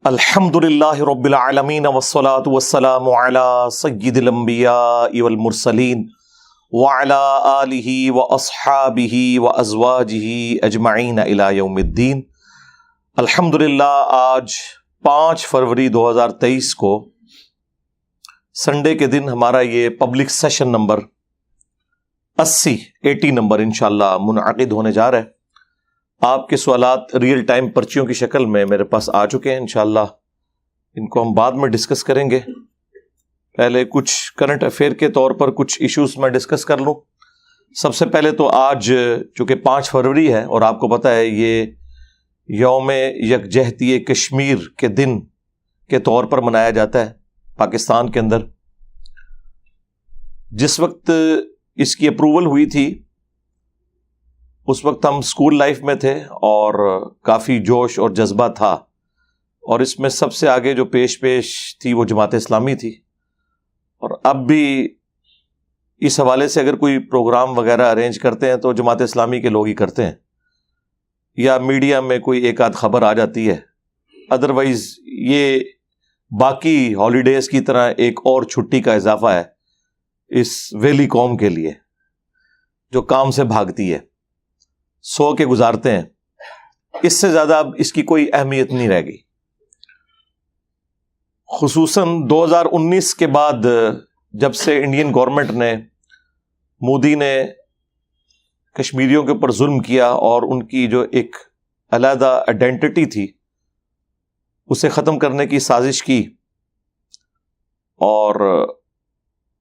الحمدللہ رب العالمین والصلاة والسلام علی سید الانبیاء والمرسلین وعلی آلہ واصحابہ وازواجہ اجمعین الی یوم الدین۔ الحمدللہ آج 5 فروری 2023 کو سنڈے کے دن ہمارا یہ پبلک سیشن نمبر 80 نمبر انشاءاللہ منعقد ہونے جا رہا ہے۔ آپ کے سوالات ریئل ٹائم پرچیوں کی شکل میں میرے پاس آ چکے ہیں، انشاءاللہ ان کو ہم بعد میں ڈسکس کریں گے۔ پہلے کچھ کرنٹ افیئر کے طور پر کچھ ایشوز میں ڈسکس کر لوں۔ سب سے پہلے تو آج چونکہ 5 فروری ہے اور آپ کو پتہ ہے یہ یوم یکجہتی کشمیر کے دن کے طور پر منایا جاتا ہے پاکستان کے اندر۔ جس وقت اس کی اپروول ہوئی تھی اس وقت ہم اسکول لائف میں تھے اور کافی جوش اور جذبہ تھا، اور اس میں سب سے آگے جو پیش تھی وہ جماعت اسلامی تھی، اور اب بھی اس حوالے سے اگر کوئی پروگرام وغیرہ ارینج کرتے ہیں تو جماعت اسلامی کے لوگ ہی کرتے ہیں، یا میڈیا میں کوئی ایک آدھ خبر آ جاتی ہے۔ ادروائز یہ باقی ہالیڈیز کی طرح ایک اور چھٹی کا اضافہ ہے اس ویلی قوم کے لیے جو کام سے بھاگتی ہے، سو کے گزارتے ہیں۔ اس سے زیادہ اب اس کی کوئی اہمیت نہیں رہ گئی، خصوصاً 2019 کے بعد جب سے انڈین گورنمنٹ نے، مودی نے کشمیریوں کے اوپر ظلم کیا اور ان کی جو ایک علیحدہ آئیڈینٹی تھی اسے ختم کرنے کی سازش کی، اور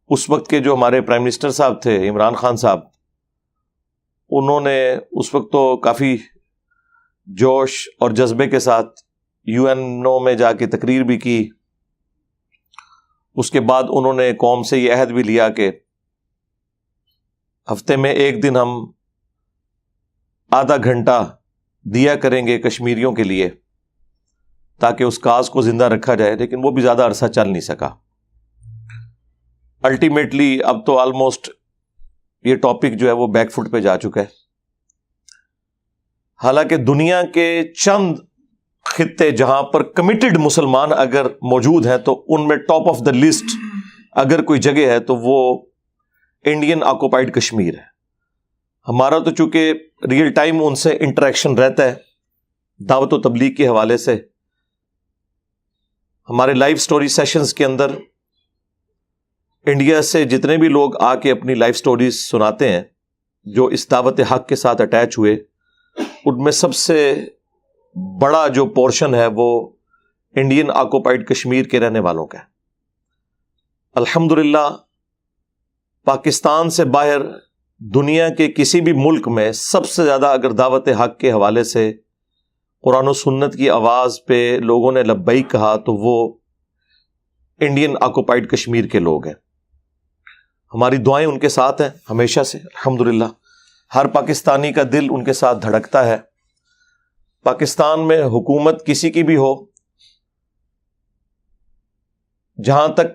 اس وقت کے جو ہمارے پرائم منسٹر صاحب تھے عمران خان صاحب، انہوں نے اس وقت تو کافی جوش اور جذبے کے ساتھ یو این او میں جا کے تقریر بھی کی۔ اس کے بعد انہوں نے قوم سے یہ عہد بھی لیا کہ ہفتے میں ایک دن ہم آدھا گھنٹہ دیا کریں گے کشمیریوں کے لیے تاکہ اس کاز کو زندہ رکھا جائے، لیکن وہ بھی زیادہ عرصہ چل نہیں سکا۔ الٹیمیٹلی اب تو آلموسٹ یہ ٹاپک جو ہے وہ بیک فٹ پہ جا چکا ہے۔ حالانکہ دنیا کے چند خطے جہاں پر کمیٹڈ مسلمان اگر موجود ہیں تو ان میں ٹاپ آف دا لسٹ اگر کوئی جگہ ہے تو وہ انڈین آکوپائڈ کشمیر ہے۔ ہمارا تو چونکہ ریئل ٹائم ان سے انٹریکشن رہتا ہے دعوت و تبلیغ کے حوالے سے، ہمارے لائیو سٹوری سیشنز کے اندر انڈیا سے جتنے بھی لوگ آ کے اپنی لائف سٹوریز سناتے ہیں جو اس دعوت حق کے ساتھ اٹیچ ہوئے، ان میں سب سے بڑا جو پورشن ہے وہ انڈین آکوپائڈ کشمیر کے رہنے والوں کا ہے۔ الحمدللہ پاکستان سے باہر دنیا کے کسی بھی ملک میں سب سے زیادہ اگر دعوت حق کے حوالے سے قرآن و سنت کی آواز پہ لوگوں نے لبیک کہا تو وہ انڈین آکوپائڈ کشمیر کے لوگ ہیں۔ ہماری دعائیں ان کے ساتھ ہیں ہمیشہ سے، الحمدللہ ہر پاکستانی کا دل ان کے ساتھ دھڑکتا ہے۔ پاکستان میں حکومت کسی کی بھی ہو، جہاں تک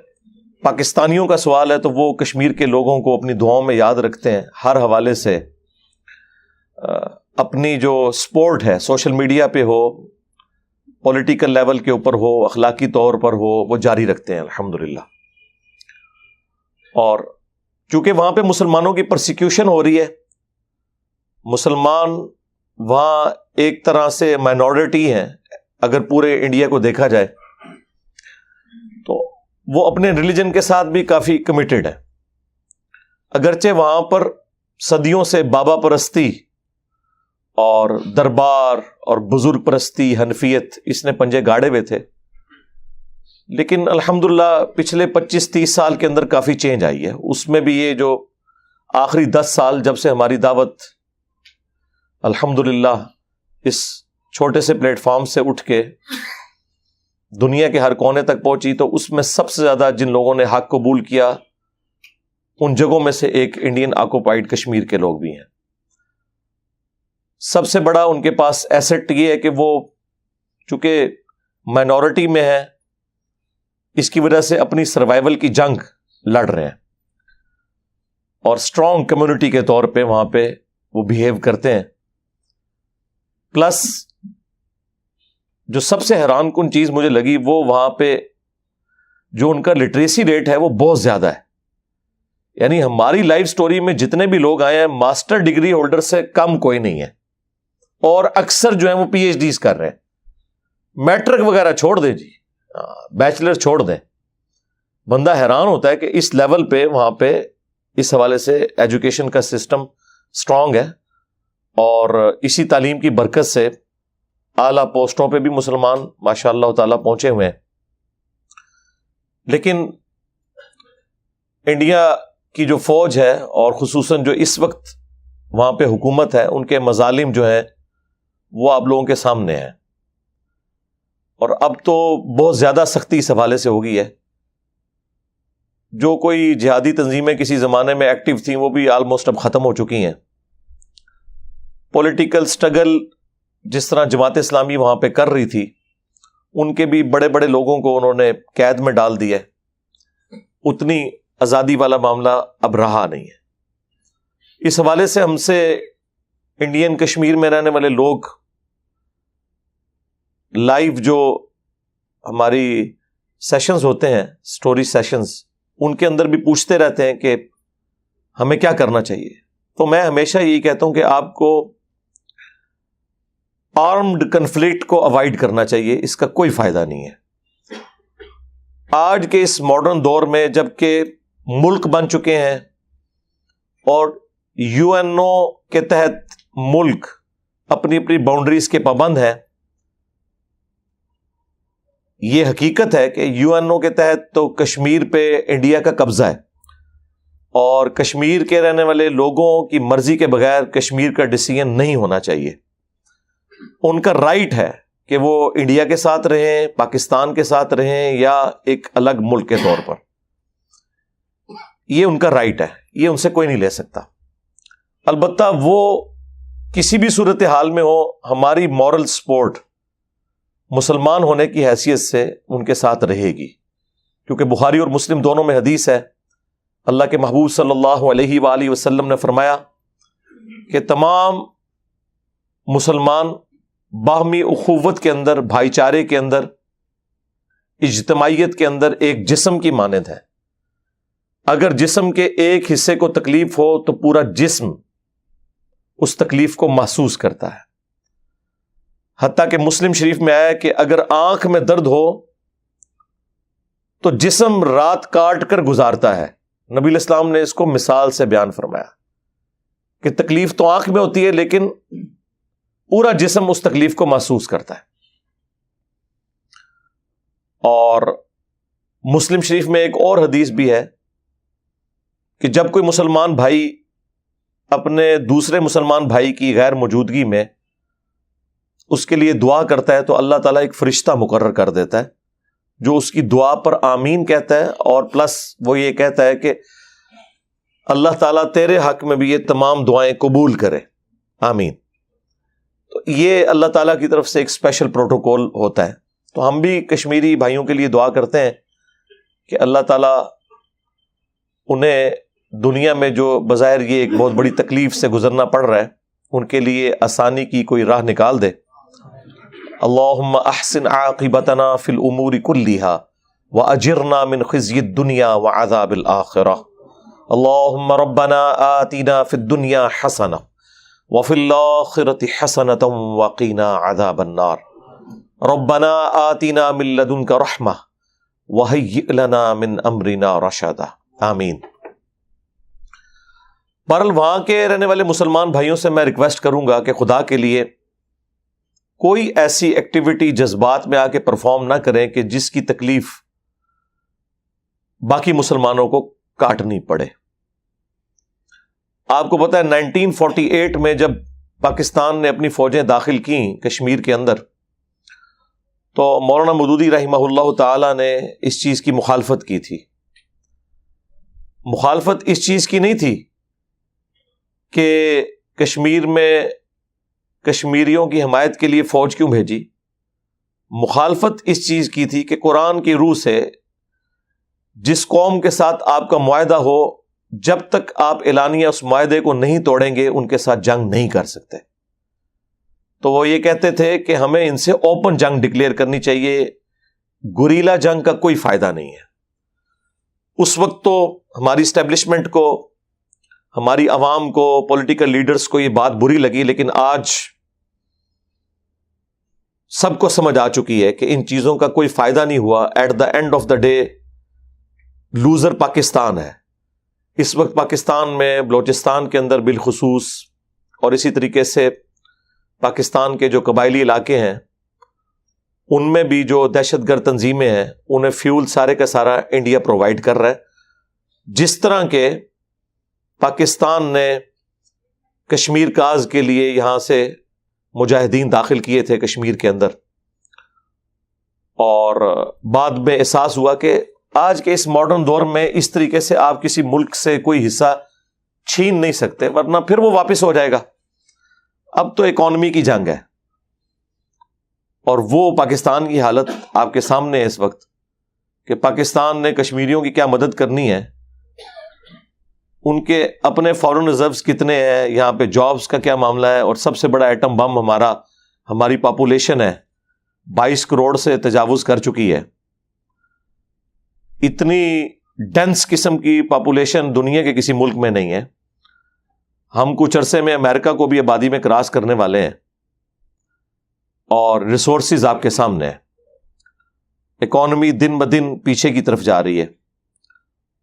پاکستانیوں کا سوال ہے تو وہ کشمیر کے لوگوں کو اپنی دعاؤں میں یاد رکھتے ہیں ہر حوالے سے۔ اپنی جو سپورٹ ہے سوشل میڈیا پہ ہو، پولیٹیکل لیول کے اوپر ہو، اخلاقی طور پر ہو، وہ جاری رکھتے ہیں الحمدللہ۔ اور چونکہ وہاں پہ مسلمانوں کی پرسیکیوشن ہو رہی ہے، مسلمان وہاں ایک طرح سے مائنورٹی ہیں اگر پورے انڈیا کو دیکھا جائے، تو وہ اپنے ریلیجن کے ساتھ بھی کافی کمیٹڈ ہے۔ اگرچہ وہاں پر صدیوں سے بابا پرستی اور دربار اور بزرگ پرستی، حنفیت، اس نے پنجے گاڑے ہوئے تھے، لیکن الحمدللہ پچھلے 25-30 سال کے اندر کافی چینج آئی ہے۔ اس میں بھی یہ جو آخری 10 سال جب سے ہماری دعوت الحمدللہ اس چھوٹے سے پلیٹ فارم سے اٹھ کے دنیا کے ہر کونے تک پہنچی، تو اس میں سب سے زیادہ جن لوگوں نے حق قبول کیا ان جگہوں میں سے ایک انڈین آکوپائڈ کشمیر کے لوگ بھی ہیں۔ سب سے بڑا ان کے پاس ایسٹ یہ ہے کہ وہ چونکہ مائنورٹی میں ہے، اس کی وجہ سے اپنی سروائیول کی جنگ لڑ رہے ہیں، اور اسٹرانگ کمیونٹی کے طور پہ وہاں پہ وہ بیہیو کرتے ہیں۔ پلس جو سب سے حیران کن چیز مجھے لگی وہ وہاں پہ جو ان کا لٹریسی ریٹ ہے وہ بہت زیادہ ہے. یعنی ہماری لائف سٹوری میں جتنے بھی لوگ آئے ہیں ماسٹر ڈگری ہولڈر سے کم کوئی نہیں ہے, اور اکثر جو ہے وہ پی ایچ ڈیز کر رہے ہیں. میٹرک وغیرہ چھوڑ دیں جی, بیچلر چھوڑ دیں. بندہ حیران ہوتا ہے کہ اس لیول پہ وہاں پہ اس حوالے سے ایجوکیشن کا سسٹم سٹرانگ ہے, اور اسی تعلیم کی برکت سے اعلیٰ پوسٹوں پہ بھی مسلمان ماشاء اللہ تعالیٰ پہنچے ہوئے ہیں. لیکن انڈیا کی جو فوج ہے اور خصوصاً جو اس وقت وہاں پہ حکومت ہے, ان کے مظالم جو ہیں وہ آپ لوگوں کے سامنے ہیں, اور اب تو بہت زیادہ سختی اس حوالے سے ہو گئی ہے. جو کوئی جہادی تنظیمیں کسی زمانے میں ایکٹیو تھیں وہ بھی آلموسٹ اب ختم ہو چکی ہیں. پولیٹیکل سٹرگل جس طرح جماعت اسلامی وہاں پہ کر رہی تھی, ان کے بھی بڑے بڑے لوگوں کو انہوں نے قید میں ڈال دیا. اتنی آزادی والا معاملہ اب رہا نہیں ہے. اس حوالے سے ہم سے انڈین کشمیر میں رہنے والے لوگ لائیو جو ہماری سیشنز ہوتے ہیں, سٹوری سیشنز, ان کے اندر بھی پوچھتے رہتے ہیں کہ ہمیں کیا کرنا چاہیے. تو میں ہمیشہ یہی کہتا ہوں کہ آپ کو آرمڈ کنفلکٹ کو اوائڈ کرنا چاہیے, اس کا کوئی فائدہ نہیں ہے. آج کے اس ماڈرن دور میں جب کہ ملک بن چکے ہیں اور یو این او کے تحت ملک اپنی اپنی باؤنڈریز کے پابند ہیں, یہ حقیقت ہے کہ یو این او کے تحت تو کشمیر پہ انڈیا کا قبضہ ہے, اور کشمیر کے رہنے والے لوگوں کی مرضی کے بغیر کشمیر کا ڈیسیژن نہیں ہونا چاہیے. ان کا رائٹ ہے کہ وہ انڈیا کے ساتھ رہیں, پاکستان کے ساتھ رہیں, یا ایک الگ ملک کے طور پر. یہ ان کا رائٹ ہے, یہ ان سے کوئی نہیں لے سکتا. البتہ وہ کسی بھی صورتحال میں ہو, ہماری مورل سپورٹ مسلمان ہونے کی حیثیت سے ان کے ساتھ رہے گی, کیونکہ بخاری اور مسلم دونوں میں حدیث ہے, اللہ کے محبوب صلی اللہ علیہ وآلہ وسلم نے فرمایا کہ تمام مسلمان باہمی اخوت کے اندر, بھائی چارے کے اندر, اجتماعیت کے اندر ایک جسم کی مانند ہے. اگر جسم کے ایک حصے کو تکلیف ہو تو پورا جسم اس تکلیف کو محسوس کرتا ہے. حتیٰ کہ مسلم شریف میں آیا کہ اگر آنکھ میں درد ہو تو جسم رات کاٹ کر گزارتا ہے. نبی علیہ السلام نے اس کو مثال سے بیان فرمایا کہ تکلیف تو آنکھ میں ہوتی ہے لیکن پورا جسم اس تکلیف کو محسوس کرتا ہے. اور مسلم شریف میں ایک اور حدیث بھی ہے کہ جب کوئی مسلمان بھائی اپنے دوسرے مسلمان بھائی کی غیر موجودگی میں اس کے لیے دعا کرتا ہے تو اللہ تعالیٰ ایک فرشتہ مقرر کر دیتا ہے جو اس کی دعا پر آمین کہتا ہے, اور پلس وہ یہ کہتا ہے کہ اللہ تعالیٰ تیرے حق میں بھی یہ تمام دعائیں قبول کرے, آمین. تو یہ اللہ تعالیٰ کی طرف سے ایک اسپیشل پروٹوکول ہوتا ہے. تو ہم بھی کشمیری بھائیوں کے لیے دعا کرتے ہیں کہ اللہ تعالیٰ انہیں دنیا میں جو بظاہر یہ ایک بہت بڑی تکلیف سے گزرنا پڑ رہا ہے ان کے لیے آسانی کی کوئی راہ نکال دے. اللہم احسن عاقبتنا فی الامور کلیہا واجرنا من خزی الدنیا وعذاب الآخرہ. اللہم ربنا آتنا فی الدنیا حسنہ وفی الآخرۃ حسنۃ وقنا عذاب النار. ربنا آتنا من لدنک رحمہ وہیئ لنا من امرنا رشدا. آمین. بہرحال وہاں کے رہنے والے مسلمان بھائیوں سے میں ریکویسٹ کروں گا کہ خدا کے لیے کوئی ایسی ایکٹیویٹی جذبات میں آ کے پرفارم نہ کریں کہ جس کی تکلیف باقی مسلمانوں کو کاٹنی پڑے. آپ کو پتہ ہے 1948 میں جب پاکستان نے اپنی فوجیں داخل کیں کشمیر کے اندر تو مولانا مودودی رحمہ اللہ تعالی نے اس چیز کی مخالفت کی تھی. مخالفت اس چیز کی نہیں تھی کہ کشمیر میں کشمیریوں کی حمایت کے لیے فوج کیوں بھیجی. مخالفت اس چیز کی تھی کہ قرآن کی روح سے جس قوم کے ساتھ آپ کا معاہدہ ہو, جب تک آپ اعلانیہ اس معاہدے کو نہیں توڑیں گے ان کے ساتھ جنگ نہیں کر سکتے. تو وہ یہ کہتے تھے کہ ہمیں ان سے اوپن جنگ ڈکلیئر کرنی چاہیے، گوریلا جنگ کا کوئی فائدہ نہیں ہے۔ اس وقت تو ہماری اسٹیبلشمنٹ کو، ہماری عوام کو، پولیٹیکل لیڈرز کو یہ بات بری لگی، لیکن آج سب کو سمجھ آ چکی ہے کہ ان چیزوں کا کوئی فائدہ نہیں ہوا۔ At the end of the day loser Pakistan ہے۔ اس وقت پاکستان میں، بلوچستان کے اندر بالخصوص، اور اسی طریقے سے پاکستان کے جو قبائلی علاقے ہیں ان میں بھی جو دہشت گرد تنظیمیں ہیں، انہیں فیول سارے کا سارا انڈیا پرووائڈ کر رہا ہے۔ جس طرح کے پاکستان نے کشمیر کاز کے لیے یہاں سے مجاہدین داخل کیے تھے کشمیر کے اندر، اور بعد میں احساس ہوا کہ آج کے اس ماڈرن دور میں اس طریقے سے آپ کسی ملک سے کوئی حصہ چھین نہیں سکتے، ورنہ پھر وہ واپس ہو جائے گا۔ اب تو اکانومی کی جنگ ہے، اور وہ پاکستان کی حالت آپ کے سامنے ہے اس وقت کہ پاکستان نے کشمیریوں کی کیا مدد کرنی ہے، ان کے اپنے فارن ریزروز کتنے ہیں، یہاں پہ جابز کا کیا معاملہ ہے، اور سب سے بڑا ایٹم بم ہماری پاپولیشن ہے، 22 کروڑ سے تجاوز کر چکی ہے۔ اتنی ڈینس قسم کی پاپولیشن دنیا کے کسی ملک میں نہیں ہے۔ ہم کچھ عرصے میں امریکہ کو بھی آبادی میں کراس کرنے والے ہیں، اور ریسورسز آپ کے سامنے ہیں۔ اکانومی دن بدن پیچھے کی طرف جا رہی ہے۔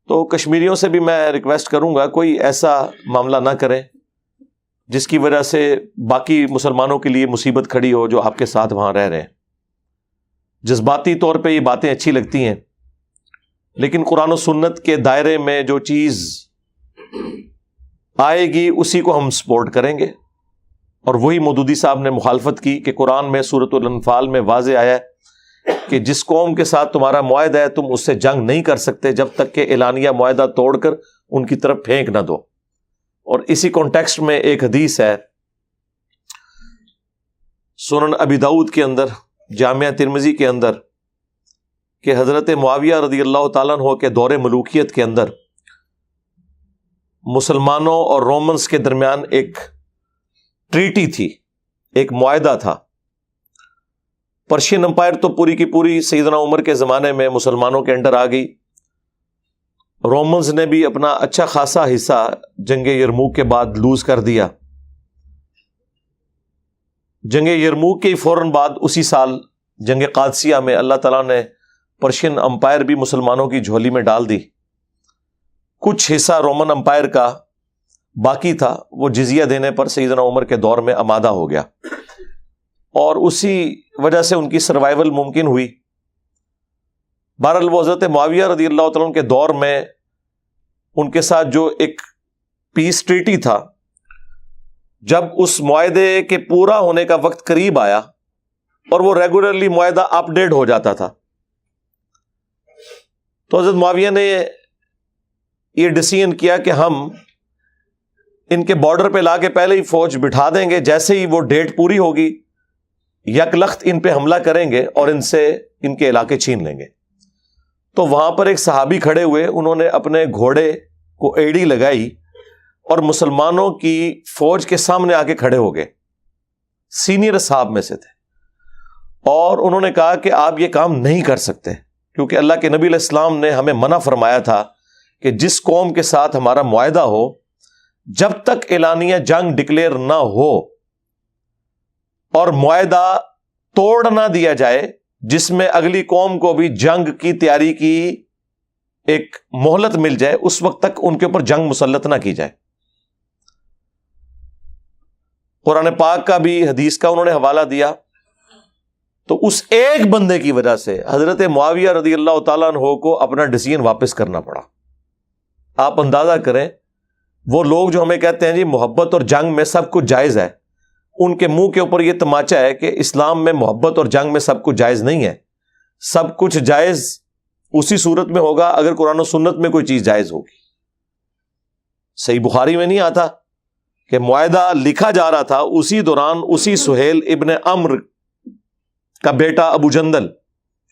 تو کشمیریوں سے بھی میں ریکویسٹ کروں گا، کوئی ایسا معاملہ نہ کریں جس کی وجہ سے باقی مسلمانوں کے لیے مصیبت کھڑی ہو جو آپ کے ساتھ وہاں رہ رہے ہیں۔ جذباتی طور پہ یہ باتیں اچھی لگتی ہیں، لیکن قرآن و سنت کے دائرے میں جو چیز آئے گی اسی کو ہم سپورٹ کریں گے۔ اور وہی مودودی صاحب نے مخالفت کی کہ قرآن میں سورۃ الانفال میں واضح آیا ہے کہ جس قوم کے ساتھ تمہارا معاہدہ ہے تم اس سے جنگ نہیں کر سکتے جب تک کہ اعلانیہ معاہدہ توڑ کر ان کی طرف پھینک نہ دو۔ اور اسی کانٹیکسٹ میں ایک حدیث ہے سنن ابی داؤد کے اندر، جامعہ ترمذی کے اندر، کہ حضرت معاویہ رضی اللہ تعالیٰ عنہ کے دور ملوکیت کے اندر مسلمانوں اور رومنز کے درمیان ایک ٹریٹی تھی، ایک معاہدہ تھا۔ پرشین امپائر تو پوری کی پوری سیدنا عمر کے زمانے میں مسلمانوں کے انڈر آ گئی۔ رومنز نے بھی اپنا اچھا خاصا حصہ جنگ یرموک کے بعد لوز کر دیا۔ جنگ یرموک کے فوراً بعد اسی سال جنگ قادسیہ میں اللہ تعالیٰ نے پرشین امپائر بھی مسلمانوں کی جھولی میں ڈال دی۔ کچھ حصہ رومن امپائر کا باقی تھا، وہ جزیہ دینے پر سیدنا عمر کے دور میں آمادہ ہو گیا، اور اسی وجہ سے ان کی سروائیول ممکن ہوئی۔ بہرحال وہ حضرت معاویہ رضی اللہ تعالیٰ عنہ کے دور میں ان کے ساتھ جو ایک پیس ٹریٹی تھا، جب اس معاہدے کے پورا ہونے کا وقت قریب آیا، اور وہ ریگولرلی معاہدہ اپ ڈیٹ ہو جاتا تھا، تو حضرت معاویہ نے یہ ڈیسیژن کیا کہ ہم ان کے بارڈر پہ لا کے پہلے ہی فوج بٹھا دیں گے، جیسے ہی وہ ڈیٹ پوری ہوگی یک لخت ان پہ حملہ کریں گے اور ان سے ان کے علاقے چھین لیں گے۔ تو وہاں پر ایک صحابی کھڑے ہوئے، انہوں نے اپنے گھوڑے کو ایڑی لگائی اور مسلمانوں کی فوج کے سامنے آ کے کھڑے ہو گئے، سینئر اصحاب میں سے تھے، اور انہوں نے کہا کہ آپ یہ کام نہیں کر سکتے، کیونکہ اللہ کے نبی علیہ السلام نے ہمیں منع فرمایا تھا کہ جس قوم کے ساتھ ہمارا معاہدہ ہو، جب تک اعلانیہ جنگ ڈکلیئر نہ ہو اور معاہدہ توڑ نہ دیا جائے، جس میں اگلی قوم کو بھی جنگ کی تیاری کی ایک مہلت مل جائے، اس وقت تک ان کے اوپر جنگ مسلط نہ کی جائے۔ قرآن پاک کا بھی حدیث کا انہوں نے حوالہ دیا۔ تو اس ایک بندے کی وجہ سے حضرت معاویہ رضی اللہ تعالیٰ عنہ کو اپنا ڈیسیژن واپس کرنا پڑا۔ آپ اندازہ کریں، وہ لوگ جو ہمیں کہتے ہیں جی محبت اور جنگ میں سب کچھ جائز ہے، ان کے منہ کے اوپر یہ تماچا ہے کہ اسلام میں محبت اور جنگ میں سب کچھ جائز نہیں ہے۔ سب کچھ جائز اسی صورت میں ہوگا اگر قرآن و سنت میں کوئی چیز جائز ہوگی۔ صحیح بخاری میں نہیں آتا کہ معاہدہ لکھا جا رہا تھا، اسی دوران اسی سہیل ابن عمرو کا بیٹا ابو جندل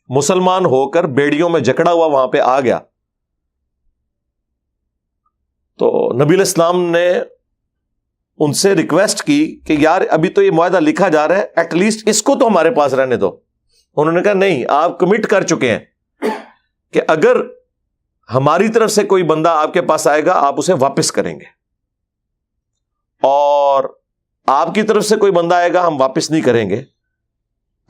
مسلمان ہو کر بیڑیوں میں جکڑا ہوا وہاں پہ آ گیا۔ تو نبی علیہ السلام نے ان سے ریکویسٹ کی کہ یار ابھی تو یہ معاہدہ لکھا جا رہا ہے, ایٹ لیسٹ اس کو تو ہمارے پاس رہنے دو. انہوں نے کہا نہیں, آپ کمٹ کر چکے ہیں کہ اگر ہماری طرف سے کوئی بندہ آپ کے پاس آئے گا آپ اسے واپس کریں گے, اور آپ کی طرف سے کوئی بندہ آئے گا ہم واپس نہیں کریں گے.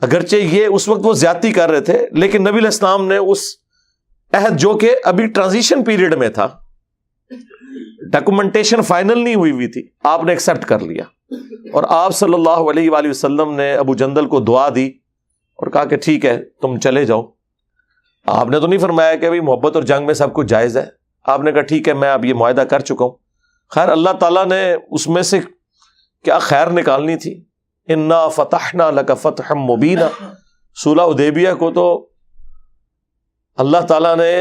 اگرچہ یہ اس وقت وہ زیادتی کر رہے تھے, لیکن نبی علیہ السلام نے اس عہد جو کہ ابھی ٹرانزیشن پیریڈ میں تھا, ڈاکومنٹیشن فائنل نہیں ہوئی تھی, آپ نے ایکسپٹ کر لیا. اور آپ صلی اللہ علیہ وآلہ وسلم نے ابو جندل کو دعا دی اور کہا کہ ٹھیک ہے تم چلے جاؤ. آپ نے تو نہیں فرمایا کہ بھائی محبت اور جنگ میں سب کچھ جائز ہے, آپ نے کہا ٹھیک ہے میں اب یہ معاہدہ کر چکا ہوں. خیر اللہ تعالیٰ نے اس میں سے کیا خیر نکالنی تھی. انا فتحنا لک فتحا مبینا, صلح حدیبیہ کو تو اللہ تعالیٰ نے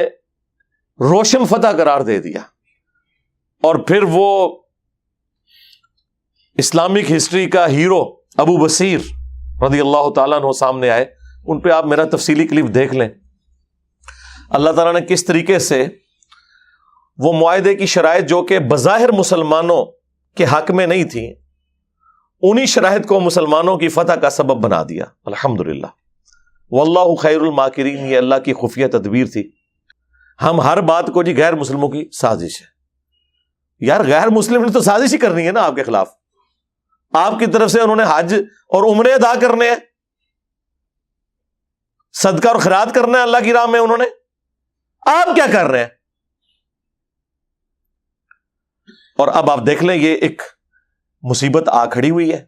روشن فتح قرار دے دیا, اور پھر وہ اسلامک ہسٹری کا ہیرو ابو بصیر رضی اللہ تعالیٰ عنہ سامنے آئے. ان پہ آپ میرا تفصیلی کلپ دیکھ لیں. اللہ تعالیٰ نے کس طریقے سے وہ معاہدے کی شرائط جو کہ بظاہر مسلمانوں کے حق میں نہیں تھیں, انہی شرائط کو مسلمانوں کی فتح کا سبب بنا دیا. الحمدللہ, واللہ خیر الماکرین, یہ اللہ کی خفیہ تدبیر تھی. ہم ہر بات کو جی غیر مسلموں کی سازش ہے, یار غیر مسلم نے تو سازش ہی کرنی ہے نا آپ کے خلاف. آپ کی طرف سے انہوں نے حج اور عمرے ادا کرنے ہیں, صدقہ اور خیرات کرنا ہے اللہ کی راہ میں انہوں نے, آپ کیا کر رہے ہیں؟ اور اب آپ دیکھ لیں یہ ایک مصیبت آ کھڑی ہوئی ہے,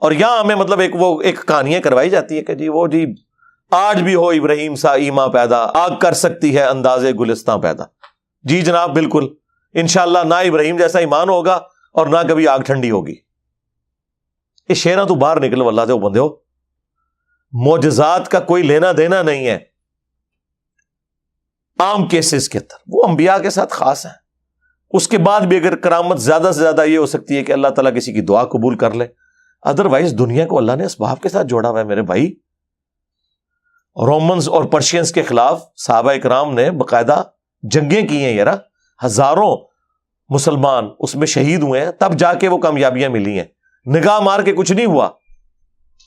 اور یہاں ہمیں مطلب ایک کہانیاں کروائی جاتی ہے کہ جی وہ جی آج بھی ہو ابراہیم سا ایما پیدا, آگ کر سکتی ہے اندازے گلستاں پیدا. جی جناب بالکل, انشاءاللہ نہ ابراہیم جیسا ایمان ہوگا اور نہ کبھی آگ ٹھنڈی ہوگی. یہ شیرہ تو باہر نکلو اللہ سے, وہ بندے ہو, معجزات کا کوئی لینا دینا نہیں ہے عام کیسز کے اندر, وہ انبیاء کے ساتھ خاص ہیں. اس کے بعد بھی اگر کرامت زیادہ سے زیادہ یہ ہو سکتی ہے کہ اللہ تعالیٰ کسی کی دعا قبول کر لے, ادروائز دنیا کو اللہ نے اسباب کے ساتھ جوڑا ہوا ہے میرے بھائی. رومنز اور پرشینز کے خلاف صحابہ اکرام نے باقاعدہ جنگیں کی ہیں یار, ہزاروں مسلمان اس میں شہید ہوئے ہیں, تب جا کے وہ کامیابیاں ملی ہیں. نگاہ مار کے کچھ نہیں ہوا,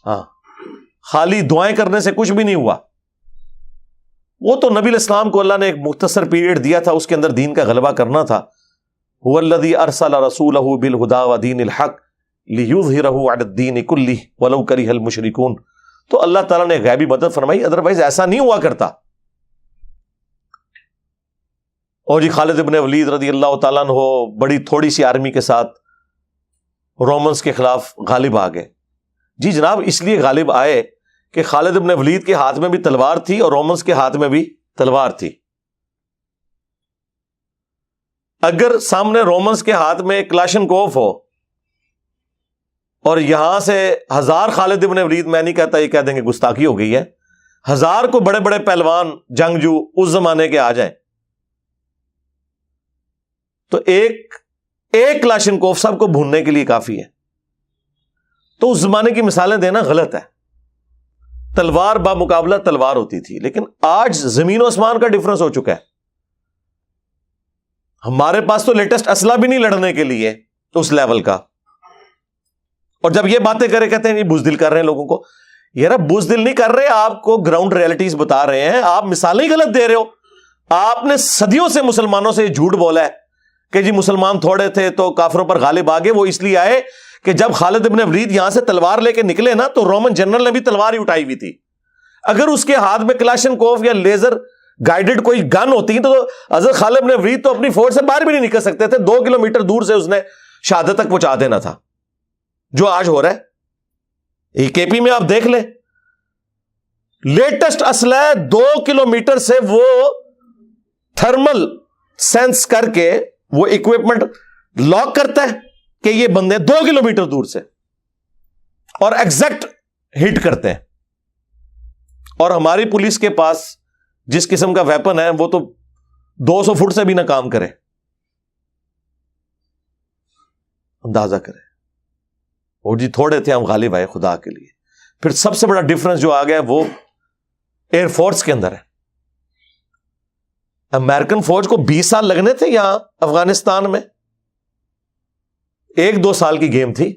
ہاں خالی دعائیں کرنے سے کچھ بھی نہیں ہوا. وہ تو نبی علیہ السلام کو اللہ نے ایک مختصر پیریڈ دیا تھا, اس کے اندر دین کا غلبہ کرنا تھا. هو الذی ارسل رسولہ بالہدی ودین الحق لیظہرہ علی الدین کلہ ولو کرہ المشرکون. تو اللہ تعالیٰ نے غیبی مدد فرمائی, ادروائز ایسا نہیں ہوا کرتا. اور جی خالد ابن ولید رضی اللہ تعالیٰ عنہ بڑی تھوڑی سی آرمی کے ساتھ رومنز کے خلاف غالب آ گئے. جی جناب اس لیے غالب آئے کہ خالد ابن ولید کے ہاتھ میں بھی تلوار تھی اور رومنز کے ہاتھ میں بھی تلوار تھی. اگر سامنے رومنز کے ہاتھ میں ایک کلاشن کوف ہو اور یہاں سے 1000 خالد ابن ولید, میں نہیں کہتا یہ کہہ دیں گے گستاخی ہو گئی ہے, 1000 کو بڑے بڑے پہلوان جنگجو اس زمانے کے آ جائیں, تو ایک کلاشن کوف سب کو بھوننے کے لیے کافی ہے. تو اس زمانے کی مثالیں دینا غلط ہے. تلوار بامقابلہ تلوار ہوتی تھی, لیکن آج زمین و آسمان کا ڈفرنس ہو چکا ہے. ہمارے پاس تو لیٹسٹ اسلحہ بھی نہیں لڑنے کے لیے اس لیول کا. اور جب یہ باتیں کرے کہتے ہیں یہ بزدل کر رہے ہیں لوگوں کو, یار بزدل نہیں کر رہے, آپ کو گراؤنڈ ریئلٹیز بتا رہے ہیں, آپ مثالیں غلط دے رہے ہو. آپ نے صدیوں سے مسلمانوں سے یہ جھوٹ بولا ہے کہ جی مسلمان تھوڑے تھے تو کافروں پر غالب آ گئے. وہ اس لیے آئے کہ جب خالد ابن ولید یہاں سے تلوار لے کے نکلے نا, تو رومن جنرل نے بھی تلوار ہی اٹھائی ہوئی تھی. اگر اس کے ہاتھ میں کلاشن کوف یا لیزر گائیڈڈ کوئی گن ہوتی تو حضرت خالد ابن ولید تو اپنی فوج سے باہر بھی نہیں نکل سکتے تھے. 2 کلومیٹر دور سے اس نے شہادت تک پہنچا دینا تھا, جو آج ہو رہا ہے. کے پی میں آپ دیکھ لیں, لیٹسٹ اسلحہ 2 کلومیٹر سے وہ تھرمل سینس کر کے وہ اکوپمنٹ لاک کرتا ہے کہ یہ بندے 2 کلومیٹر دور سے, اور ایگزیکٹ ہٹ کرتے ہیں. اور ہماری پولیس کے پاس جس قسم کا ویپن ہے وہ تو 200 فٹ سے بھی نہ کام کرے, اندازہ کرے. اور جی تھوڑے تھے ہم غالب آئے خدا کے لیے. پھر سب سے بڑا ڈفرنس جو آ گیا وہ ایئر فورس کے اندر ہے. امریکن فوج کو 20 سال لگنے تھے یہاں افغانستان میں, 1-2 سال کی گیم تھی,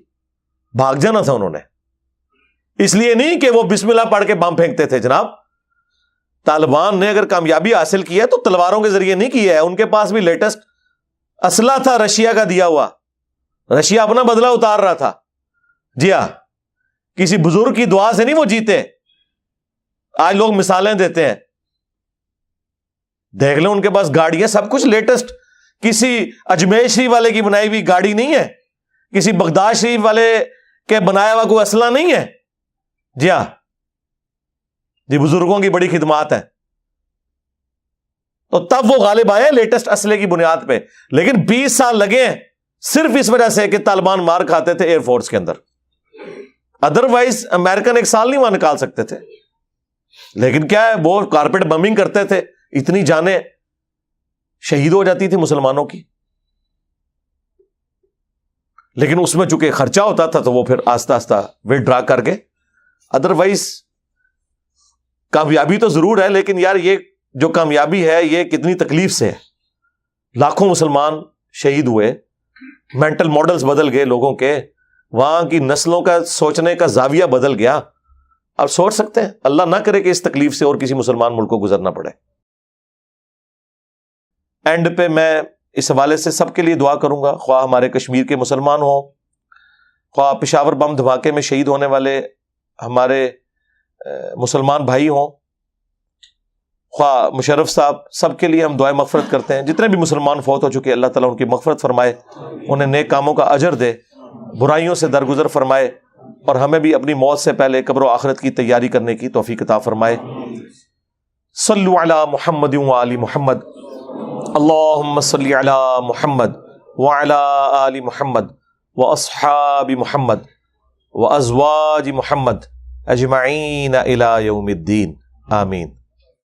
بھاگ جانا تھا انہوں نے. اس لیے نہیں کہ وہ بسم اللہ پڑھ کے بم پھینکتے تھے جناب. طالبان نے اگر کامیابی حاصل کی ہے تو تلواروں کے ذریعے نہیں کی ہے. ان کے پاس بھی لیٹسٹ اسلحہ تھا رشیا کا دیا ہوا. رشیا اپنا بدلہ اتار رہا تھا. جی ہاں, کسی بزرگ کی دعا سے نہیں وہ جیتے. آج لوگ مثالیں دیتے ہیں, دیکھ لیں ان کے پاس گاڑیاں, سب کچھ لیٹسٹ. کسی اجمیر شریف والے کی بنائی ہوئی گاڑی نہیں ہے, کسی بغداد شریف والے کے بنایا ہوا کوئی اسلحہ نہیں ہے. جی ہاں, جی بزرگوں کی بڑی خدمات ہیں. تو تب وہ غالب آئے لیٹسٹ اسلحے کی بنیاد پہ. لیکن 20 سال لگے ہیں صرف اس وجہ سے کہ طالبان مار کھاتے تھے ایئر فورس کے اندر. ادروائز امریکن 1 سال نہیں وہاں نکال سکتے تھے. لیکن کیا ہے, وہ کارپیٹ بمبنگ کرتے تھے, اتنی جانیں شہید ہو جاتی تھی مسلمانوں کی. لیکن اس میں چونکہ خرچہ ہوتا تھا تو وہ پھر آہستہ آہستہ وڈرا کر کے. ادروائز کامیابی تو ضرور ہے, لیکن یار یہ جو کامیابی ہے یہ کتنی تکلیف سے ہے. لاکھوں مسلمان شہید ہوئے, مینٹل ماڈلز بدل گئے لوگوں کے, وہاں کی نسلوں کا سوچنے کا زاویہ بدل گیا. آپ سوچ سکتے ہیں, اللہ نہ کرے کہ اس تکلیف سے اور کسی مسلمان ملک کو گزرنا پڑے. اینڈ پہ میں اس حوالے سے سب کے لیے دعا کروں گا, خواہ ہمارے کشمیر کے مسلمان ہوں, خواہ پشاور بم دھماکے میں شہید ہونے والے ہمارے مسلمان بھائی ہوں, خواہ مشرف صاحب, سب کے لیے ہم دعائیں مغفرت کرتے ہیں. جتنے بھی مسلمان فوت ہو چکے اللہ تعالیٰ ان کی مغفرت فرمائے, انہیں نیک کاموں کا اجر دے, برائیوں سے درگزر فرمائے, اور ہمیں بھی اپنی موت سے پہلے قبر و آخرت کی تیاری کرنے کی توفیق عطا فرمائے. صلوا علی محمد وآل محمد, اللہم صلی علی محمد وعلی آل محمد واصحاب محمد وازواج محمد اجمعین الی یوم الدین, آمین.